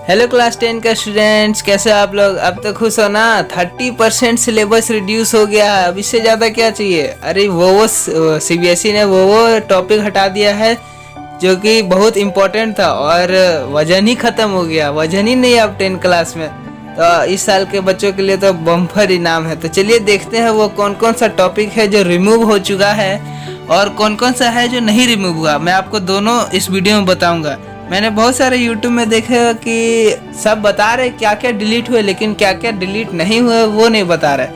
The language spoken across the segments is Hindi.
हेलो क्लास 10 का स्टूडेंट्स, कैसे आप लोग? अब तो खुश हो ना? 30% सिलेबस रिड्यूस हो गया है। अब इससे ज़्यादा क्या चाहिए? अरे वो सीबीएसई ने वो टॉपिक हटा दिया है जो कि बहुत इम्पोर्टेंट था और वजन ही ख़त्म हो गया। वजन ही नहीं अब 10 क्लास में। तो इस साल के बच्चों के लिए तो बम्पर इनाम है। तो चलिए देखते हैं वो कौन कौन सा टॉपिक है जो रिमूव हो चुका है और कौन कौन सा है जो नहीं रिमूव हुआ। मैं आपको दोनों इस वीडियो में बताऊंगा। मैंने बहुत सारे YouTube में देखे कि सब बता रहे क्या क्या डिलीट हुए, लेकिन क्या क्या डिलीट नहीं हुए वो नहीं बता रहे।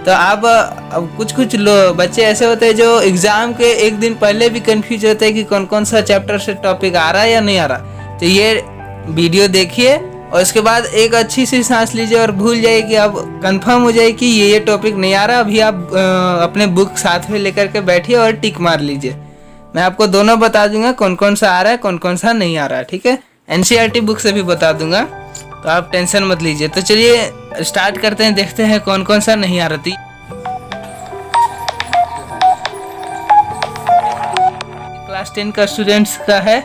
तो अब कुछ बच्चे ऐसे होते हैं जो एग्ज़ाम के एक दिन पहले भी कंफ्यूज होते हैं कि कौन कौन सा चैप्टर से टॉपिक आ रहा है या नहीं आ रहा। तो ये वीडियो देखिए और उसके बाद एक अच्छी सी सांस लीजिए और भूल जाइए कि अब कंफर्म हो जाए कि ये टॉपिक नहीं आ रहा। अभी आप अपने बुक साथ में लेकर के बैठिए और टिक मार लीजिए। मैं आपको दोनों बता दूंगा कौन कौन सा आ रहा है, कौन कौन सा नहीं आ रहा है। ठीक है, एनसीईआरटी बुक से भी बता दूंगा, तो आप टेंशन मत लीजिए। तो चलिए स्टार्ट करते हैं, देखते हैं कौन कौन सा नहीं आ रहा थी। क्लास 10 का स्टूडेंट्स का है।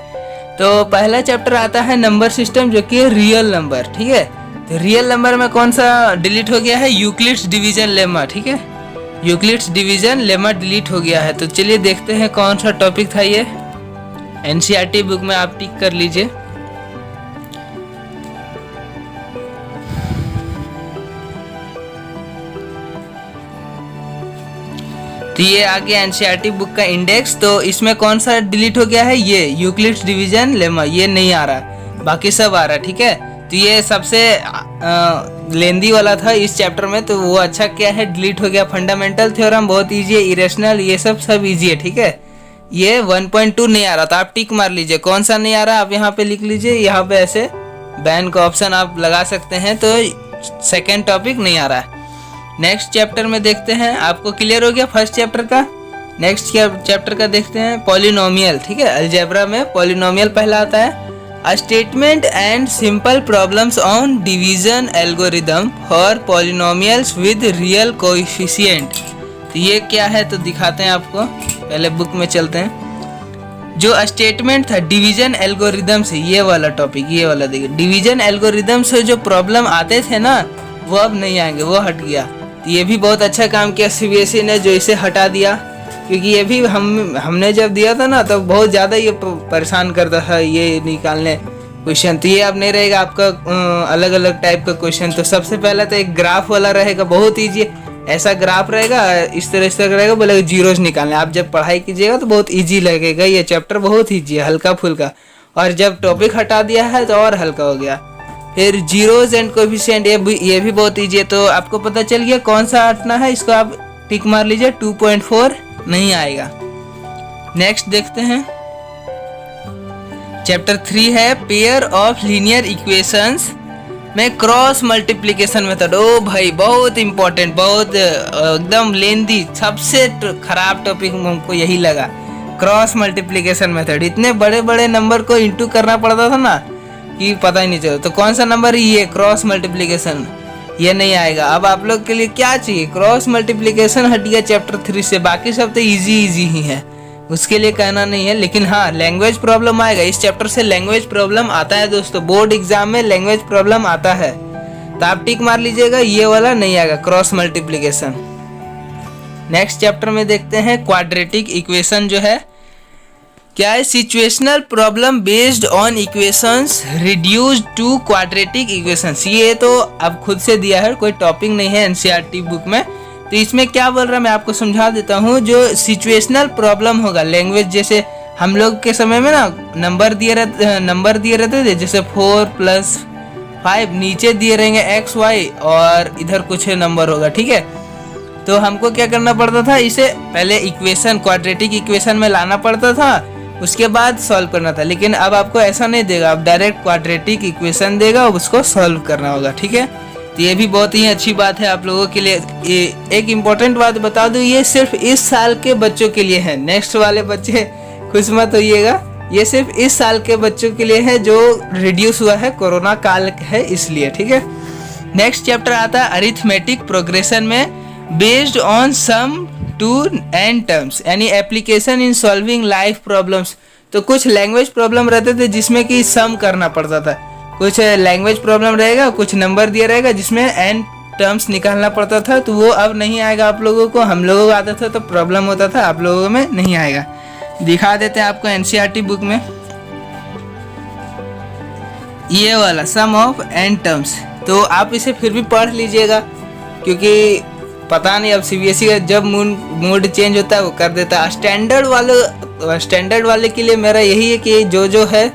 तो पहला चैप्टर आता है नंबर सिस्टम, जो कि रियल नंबर। ठीक है, तो रियल नंबर में कौन सा डिलीट हो गया है? Euclid's division lemma. ठीक है, यूक्लिड्स डिवीजन लेमा डिलीट हो गया है। तो चलिए देखते हैं कौन सा टॉपिक था ये। एनसीईआरटी बुक में आप टिक कर लीजिए। तो ये आ गया एनसीईआरटी बुक का इंडेक्स। तो इसमें कौन सा डिलीट हो गया है? ये यूक्लिड्स डिवीजन लेमा, ये नहीं आ रहा, बाकी सब आ रहा। ठीक है, तो ये सबसे लेंदी वाला था इस चैप्टर में, तो वो अच्छा क्या है डिलीट हो गया। फंडामेंटल थ्योरम बहुत इजी है, इरेशनल ये सब इजी है। ठीक है, ये 1.2 नहीं आ रहा, तो आप टिक मार लीजिए। कौन सा नहीं आ रहा आप यहाँ पे लिख लीजिए। यहाँ पे ऐसे बैन का ऑप्शन आप लगा सकते हैं। तो सेकेंड टॉपिक नहीं आ रहा है। नेक्स्ट चैप्टर में देखते हैं। आपको क्लियर हो गया फर्स्ट चैप्टर का? नेक्स्ट चैप्टर का देखते हैं, पॉलिनोमियल। ठीक है, अलजेब्रा में पॉलिनोमियल पहला आता है। A statement and simple problems on division algorithm for polynomials with real coefficient। तो ये क्या है तो दिखाते हैं आपको। पहले बुक में चलते हैं। जो स्टेटमेंट था डिवीजन एल्गोरिदम से, ये वाला टॉपिक, ये वाला देखिए। डिवीजन एल्गोरिदम से जो प्रॉब्लम आते थे ना, वो अब नहीं आएंगे, वो हट गया। तो ये भी बहुत अच्छा काम किया सीबीएसई ने जो इसे हटा दिया, क्योंकि ये भी हमने जब दिया था ना, तो बहुत ज़्यादा ये परेशान करता था ये निकालने क्वेश्चन। तो ये अब नहीं रहेगा आपका अलग अलग टाइप का क्वेश्चन। तो सबसे पहले तो एक ग्राफ वाला रहेगा, बहुत ईजी। ऐसा ग्राफ रहेगा, इस तरह रहेगा, बोलेगा जीरोज निकालने। आप जब पढ़ाई कीजिएगा तो बहुत ईजी लगेगा। ये चैप्टर बहुत ईजी है, हल्का फुल्का। और जब टॉपिक हटा दिया है तो और हल्का हो गया। फिर जीरोज एंड कोएफिशिएंट, ये भी बहुत ईजी है। तो आपको पता चल गया कौन सा हटना है, इसको आप टिक मार लीजिए। 2.4 नहीं आएगा। नेक्स्ट देखते हैं, चैप्टर 3 है पेयर ऑफ लीनियर इक्वेशंस में क्रॉस मल्टीप्लिकेशन मेथड। ओ भाई बहुत इंपॉर्टेंट, बहुत एकदम लेंदी, सबसे खराब टॉपिक हमको यही लगा। क्रॉस मल्टीप्लिकेशन मेथड, इतने बड़े बड़े नंबर को इंटू करना पड़ता था ना कि पता ही नहीं चला। तो कौन सा नंबर? ये क्रॉस मल्टीप्लिकेशन, ये नहीं आएगा। अब आप लोग के लिए क्या चाहिए? क्रॉस मल्टीप्लिकेशन हट गया चैप्टर 3 से, बाकी सब तो इजी ही है, उसके लिए कहना नहीं है। लेकिन हाँ, लैंग्वेज प्रॉब्लम आएगा इस चैप्टर से। लैंग्वेज प्रॉब्लम आता है दोस्तों, बोर्ड एग्जाम में लैंग्वेज प्रॉब्लम आता है। तो आप टिक मार लीजिएगा, ये वाला नहीं आएगा क्रॉस मल्टीप्लिकेशन। नेक्स्ट चैप्टर में देखते हैं क्वाड्रेटिक इक्वेशन जो है क्या है? Situational problem based on equations reduced to quadratic equations. ये तो अब खुद से दिया है, कोई टॉपिक नहीं है एनसीईआरटी बुक में। तो इसमें क्या बोल रहा है मैं आपको समझा देता हूँ। जो सिचुएशनल प्रॉब्लम होगा लैंग्वेज, जैसे हम लोग के समय में ना नंबर दिए रहते थे, जैसे 4 + 5, नीचे दिए रहेंगे x y और इधर कुछ नंबर होगा। ठीक है, तो हमको क्या करना पड़ता था? इसे पहले इक्वेशन क्वाड्रेटिक इक्वेशन में लाना पड़ता था, उसके बाद सॉल्व करना था। लेकिन अब आपको ऐसा नहीं देगा, अब डायरेक्ट क्वाड्रेटिक इक्वेशन देगा, उसको सॉल्व करना होगा। ठीक है, तो ये भी बहुत ही अच्छी बात है आप लोगों के लिए। एक इम्पोर्टेंट बात बता दूं, ये सिर्फ इस साल के बच्चों के लिए है। नेक्स्ट वाले बच्चे खुश मत होइएगा, ये सिर्फ इस साल के बच्चों के लिए है जो रिड्यूस हुआ है, कोरोना काल है इसलिए। ठीक है, नेक्स्ट चैप्टर आता है अरिथमेटिक प्रोग्रेशन में based on sum to n terms, यानी application in solving life problems. तो कुछ लैंग्वेज प्रॉब्लम रहते थे जिसमें कि सम करना पड़ता था, कुछ लैंग्वेज प्रॉब्लम रहेगा, कुछ नंबर दिया रहेगा जिसमें एन टर्म्स निकालना पड़ता था, तो वो अब नहीं आएगा आप लोगों को। हम लोगों को आता था तो प्रॉब्लम होता था, आप लोगों में नहीं आएगा। दिखा देते हैं आपको एनसीईआरटी बुक में ये वाला सम ऑफ एन टर्म्स। तो आप इसे फिर भी पढ़ लीजिएगा, क्योंकि पता नहीं अब सीबीएसई का जब मूड चेंज होता है वो कर देता है। स्टैंडर्ड वाले के लिए मेरा यही है कि जो है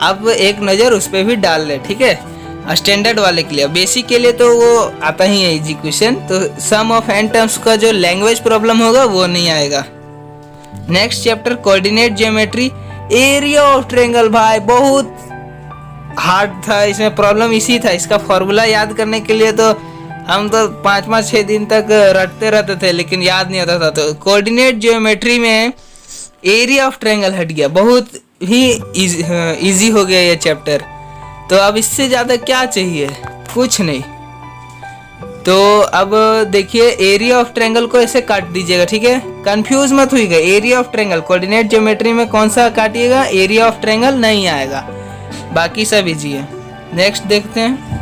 आप एक नज़र उस पर भी डाल लें, ठीक है। स्टैंडर्ड वाले के लिए, बेसिक के लिए तो वो आता ही है इजी क्वेश्चन। तो सम ऑफ एन टर्म्स का जो लैंग्वेज प्रॉब्लम होगा वो नहीं आएगा। Next chapter coordinate geometry, area of triangle. भाई बहुत हार्ड था, इसमें प्रॉब्लम इसी था। इसका फॉर्मूला याद करने के लिए तो हम तो 5-6 दिन तक रटते रहते थे, लेकिन याद नहीं होता था। तो कोऑर्डिनेट ज्योमेट्री में एरिया ऑफ ट्रायंगल हट गया, बहुत ही इजी हो गया ये चैप्टर। तो अब इससे ज़्यादा क्या चाहिए, कुछ नहीं। तो अब देखिए एरिया ऑफ ट्रायंगल को ऐसे काट दीजिएगा, ठीक है, कंफ्यूज मत होइएगा। Area of triangle coordinate geometry में कौन सा काटिएगा, एरिया ऑफ ट्रायंगल नहीं आएगा, बाकी सब इजी है। नेक्स्ट देखते हैं,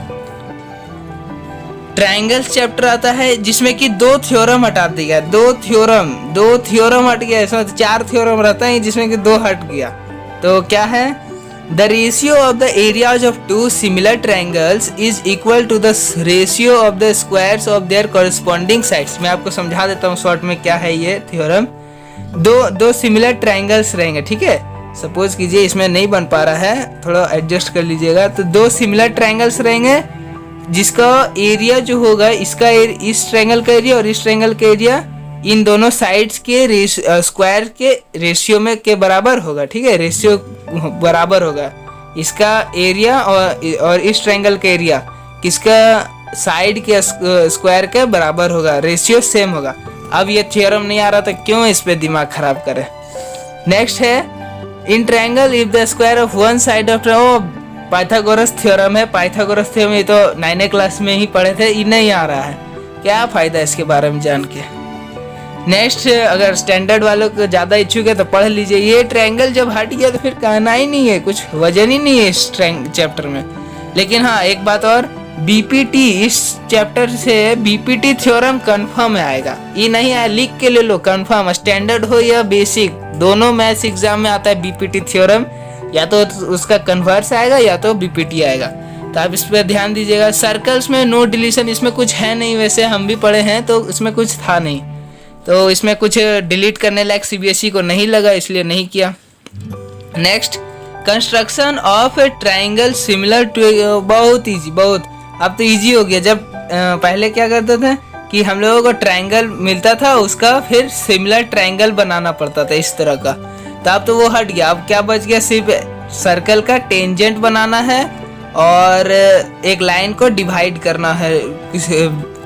ट्रायंगल्स चैप्टर आता है जिसमें कि 2 थ्योरम हटा दिया। 2 थ्योरम हट गया, इसमें 4 थ्योरम रहता है जिसमें कि 2 हट गया। तो क्या है, the ratio of the areas of 2 similar triangles is equal to the ratio of the squares of their corresponding sides. मैं आपको समझा देता हूँ शॉर्ट में क्या है ये थ्योरम। दो सिमिलर ट्रायंगल्स रहेंगे, ठीक है। सपोज कीजिए इसमें नहीं बन पा रहा है, थोड़ा एडजस्ट कर लीजिएगा। तो 2 सिमिलर ट्रायंगल्स रहेंगे जिसका एरिया जो होगा, इसका इस ट्रायंगल का एरिया और इस ट्रायंगल का एरिया इन दोनों साइड्स के स्क्वायर के रेशियो में के बराबर होगा, ठीक है। रेशियो बराबर होगा, इसका एरिया और इस ट्रायंगल का एरिया किसका साइड के स्क्वायर के बराबर होगा, रेशियो सेम होगा। अब ये थ्योरम नहीं आ रहा तो क्यों इस पे दिमाग खराब करे। नेक्स्ट है, in triangle if the square of one side of Pythagoras theorem है। पाइथागोरस थ्योरम ये तो 9वीं क्लास में ही पढ़े थे, ये नहीं आ रहा है, क्या फायदा इसके बारे में जान के। नेक्स्ट, अगर स्टैंडर्ड वालों को ज़्यादा इच्छुक है तो पढ़ लीजिए। ये ट्रायंगल जब हट गया तो फिर कहना ही नहीं है, कुछ वजन ही नहीं है इस चैप्टर में। लेकिन हाँ एक बात और, बीपीटी इस चैप्टर से बीपीटी थ्योरम कंफर्म आएगा, ये नहीं आया लिख के ले लो, कंफर्म। स्टैंडर्ड हो या बेसिक, दोनों मैथ्स एग्जाम में आता है बीपीटी थ्योरम, या तो उसका कन्वर्स आएगा या तो बीपीटी आएगा। तो आप इस पर ध्यान दीजिएगा। सर्कल्स में नो डिलीशन, इसमें कुछ है नहीं, वैसे हम भी पढ़े हैं तो इसमें कुछ था नहीं, तो इसमें कुछ डिलीट करने लायक सीबीएसई को नहीं लगा, इसलिए नहीं किया। Next, construction of a triangle similar to, बहुत इजी, बहुत अब तो इजी हो गया। जब पहले क्या करते थे कि हम लोगों को ट्रायंगल मिलता था, उसका फिर सिमिलर ट्रायंगल बनाना पड़ता था इस तरह का, तो अब तो वो हट गया। अब क्या बच गया, सिर्फ सर्कल का टेंजेंट बनाना है और एक लाइन को डिवाइड करना है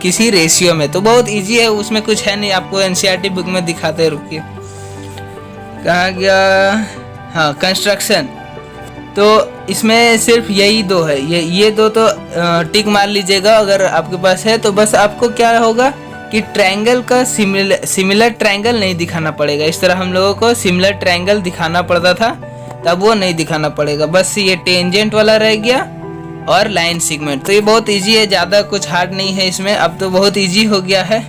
किसी रेशियो में, तो बहुत इजी है, उसमें कुछ है नहीं। आपको एनसीईआरटी बुक में दिखाते, रुकिए कहाँ गया, हाँ कंस्ट्रक्शन। तो इसमें सिर्फ यही 2 है, ये 2 तो टिक मार लीजिएगा अगर आपके पास है। तो बस आपको क्या होगा कि ट्रायंगल का सिमिलर ट्रायंगल नहीं दिखाना पड़ेगा। इस तरह हम लोगों को सिमिलर ट्रायंगल दिखाना पड़ता था, तब वो नहीं दिखाना पड़ेगा, बस ये टेंजेंट वाला रह गया और लाइन सेगमेंट। तो ये बहुत इजी है, ज़्यादा कुछ हार्ड नहीं है इसमें, अब तो बहुत इजी हो गया है।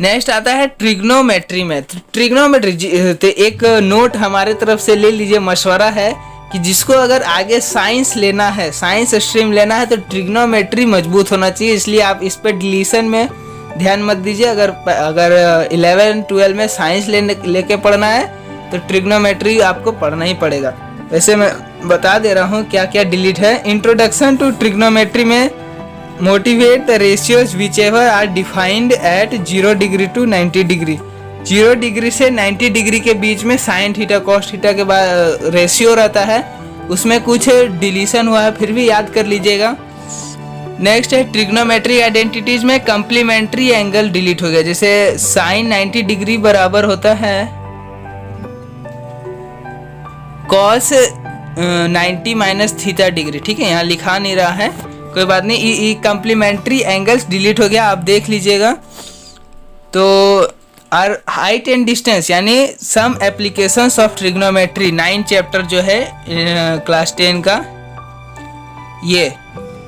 नेक्स्ट आता है ट्रिग्नोमेट्री में। ट्रिग्नोमेट्री तो एक नोट हमारे तरफ से ले लीजिए, मशवरा है कि जिसको अगर आगे साइंस लेना है, साइंस स्ट्रीम लेना है, तो ट्रिग्नोमेट्री मजबूत होना चाहिए। इसलिए आप इस पर डिलीशन में ध्यान मत दीजिए। अगर 11-12 में साइंस लेके पढ़ना है तो ट्रिग्नोमेट्री आपको पढ़ना ही पड़ेगा। वैसे मैं बता दे रहा हूँ क्या क्या डिलीट है। इंट्रोडक्शन टू ट्रिग्नोमेट्री में motivate the ratios whichever are defined at 0 degree to 90 degree. 0 degree से 90 डिग्री के बीच में साइन थीटा कॉस थीटा के बाद रेशियो रहता है, उसमें कुछ डिलीशन हुआ है, फिर भी याद कर लीजिएगा। नेक्स्ट है ट्रिग्नोमेट्री आइडेंटिटीज में कम्प्लीमेंट्री एंगल डिलीट हो गया। जैसे साइन 90 डिग्री बराबर होता है कॉस 90 माइनस थीटा डिग्री, ठीक है, यहाँ लिखा नहीं रहा है, कोई बात नहीं। कम्प्लीमेंट्री एंगल्स डिलीट हो गया, आप देख लीजिएगा। तो और हाइट एंड डिस्टेंस यानी some applications of trigonometry 9 chapter जो है क्लास 10 का, ये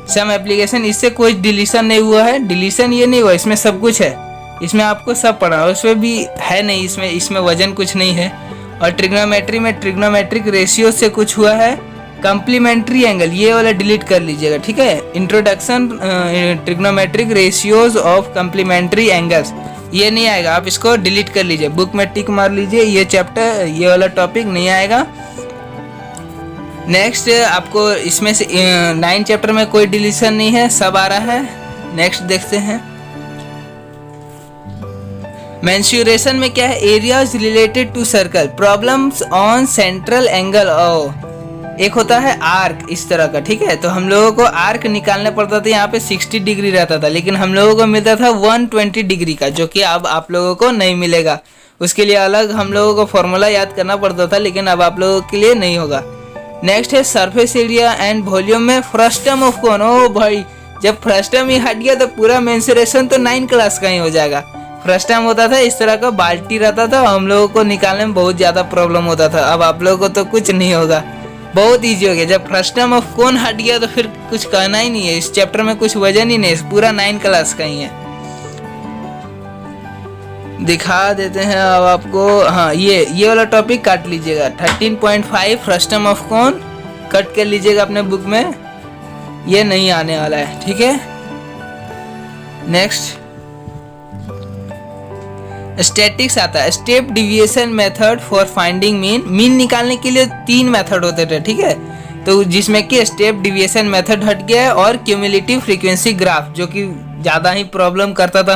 सम एप्लीकेशन, इससे कोई डिलीशन नहीं हुआ है, डिलीशन ये नहीं हुआ, इसमें सब कुछ है, इसमें आपको सब पढ़ा है, उसमें भी है नहीं, इसमें वजन कुछ नहीं है। और ट्रिग्नोमेट्री में ट्रिग्नोमेट्रिक रेशियो से कुछ हुआ है, कम्प्लीमेंट्री एंगल ये वाला डिलीट कर लीजिएगा, ठीक है। Introduction trigonometric ratios of complementary angles ये नहीं आएगा, आप इसको डिलीट कर लीजिए, बुक में टिक मार लीजिए, ये चैप्टर ये वाला टॉपिक नहीं आएगा। नेक्स्ट आपको इसमें से 9 चैप्टर में कोई डिलीशन नहीं है, सब आ रहा है। नेक्स्ट देखते हैं, मेंसुरेशन में क्या है, areas related to circle, problems on central angle, एक होता है आर्क इस तरह का, ठीक है। तो हम लोगों को आर्क निकालना पड़ता था, यहाँ पे 60 डिग्री रहता था, लेकिन हम लोगों को मिलता था 120 डिग्री का, जो कि अब आप लोगों को नहीं मिलेगा। उसके लिए अलग हम लोगों को फॉर्मूला याद करना पड़ता था, लेकिन अब आप लोगों के लिए नहीं होगा। नेक्स्ट है सरफेस एरिया एंड वॉल्यूम में फ्रस्टम ऑफ कोन, ओ भाई जब फ्रस्टम ही हट गया तो पूरा मेंसुरेशन तो 9 क्लास का ही हो जाएगा। फ्रस्टम होता था इस तरह का बाल्टी रहता था, हम लोगों को निकालने में बहुत ज़्यादा प्रॉब्लम होता था, अब आप लोगों को तो कुछ नहीं होगा, बहुत ईजी हो गया। जब फ्रस्टम ऑफ कोन हट गया तो फिर कुछ कहना ही नहीं है, इस चैप्टर में कुछ वजन ही नहीं है, पूरा 9 क्लास का ही है। दिखा देते हैं अब आपको, हाँ ये वाला टॉपिक काट लीजिएगा, 13.5 फ्रस्टम ऑफ कोन कट कर लीजिएगा अपने बुक में, ये नहीं आने वाला है, ठीक है। नेक्स्ट स्टैटिक्स आता है, step deviation method for finding mean, mean निकालने के लिए 3 मेथड होते थे, ठीक है। तो जिसमें कि स्टेप डिविएशन मेथड हट गया है, और क्यूमुलेटिव फ्रीक्वेंसी ग्राफ जो कि ज़्यादा ही प्रॉब्लम करता था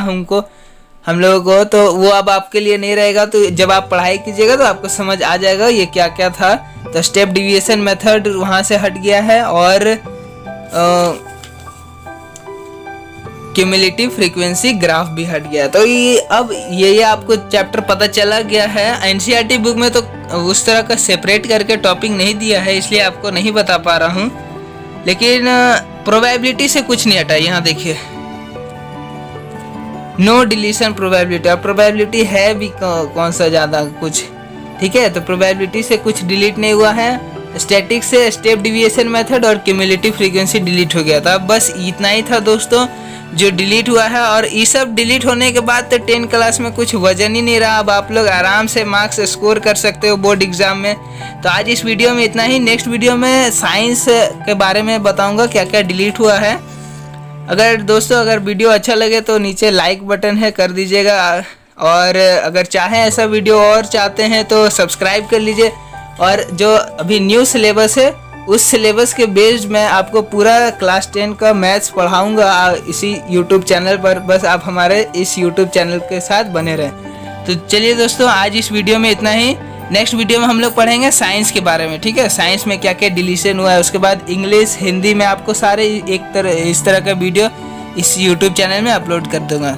हम लोगों को, तो वो अब आपके लिए नहीं रहेगा। तो जब आप पढ़ाई कीजिएगा तो आपको समझ आ जाएगा ये क्या क्या था। तो स्टेप डिविएशन मेथड वहाँ से हट गया है, और क्यूमुलेटिव फ्रीक्वेंसी ग्राफ भी हट गया। तो ये अब ये आपको चैप्टर पता चला गया है। एनसीईआरटी बुक में तो उस तरह का सेपरेट करके टॉपिक नहीं दिया है, इसलिए आपको नहीं बता पा रहा हूँ, लेकिन प्रोबेबिलिटी से कुछ नहीं हटा। यहाँ देखिए, नो डिलीशन प्रोबेबिलिटी, और प्रोबेबिलिटी है भी कौन सा ज़्यादा कुछ, ठीक है। तो प्रोबेबिलिटी से कुछ डिलीट नहीं हुआ है, स्टैटिक से स्टेप डिविएशन मेथड और क्यूमुलेटिव फ्रीक्वेंसी डिलीट हो गया था। बस इतना ही था दोस्तों जो डिलीट हुआ है, और ये सब डिलीट होने के बाद तो 10 क्लास में कुछ वजन ही नहीं रहा। अब आप लोग आराम से मार्क्स स्कोर कर सकते हो बोर्ड एग्जाम में। तो आज इस वीडियो में इतना ही, नेक्स्ट वीडियो में साइंस के बारे में बताऊंगा क्या क्या डिलीट हुआ है। अगर वीडियो अच्छा लगे तो नीचे लाइक बटन है, कर दीजिएगा, और अगर चाहें ऐसा वीडियो और चाहते हैं तो सब्सक्राइब कर लीजिए। और जो अभी न्यू सिलेबस है उस सिलेबस के बेस्ड मैं आपको पूरा क्लास 10 का मैथ्स पढ़ाऊंगा इसी यूट्यूब चैनल पर। बस आप हमारे इस यूट्यूब चैनल के साथ बने रहें। तो चलिए दोस्तों, आज इस वीडियो में इतना ही। नेक्स्ट वीडियो में हम लोग पढ़ेंगे साइंस के बारे में, ठीक है। साइंस में क्या क्या डिलीशन हुआ है, उसके बाद इंग्लिश हिंदी में आपको सारे इस तरह का वीडियो इस यूट्यूब चैनल में अपलोड कर दूंगा।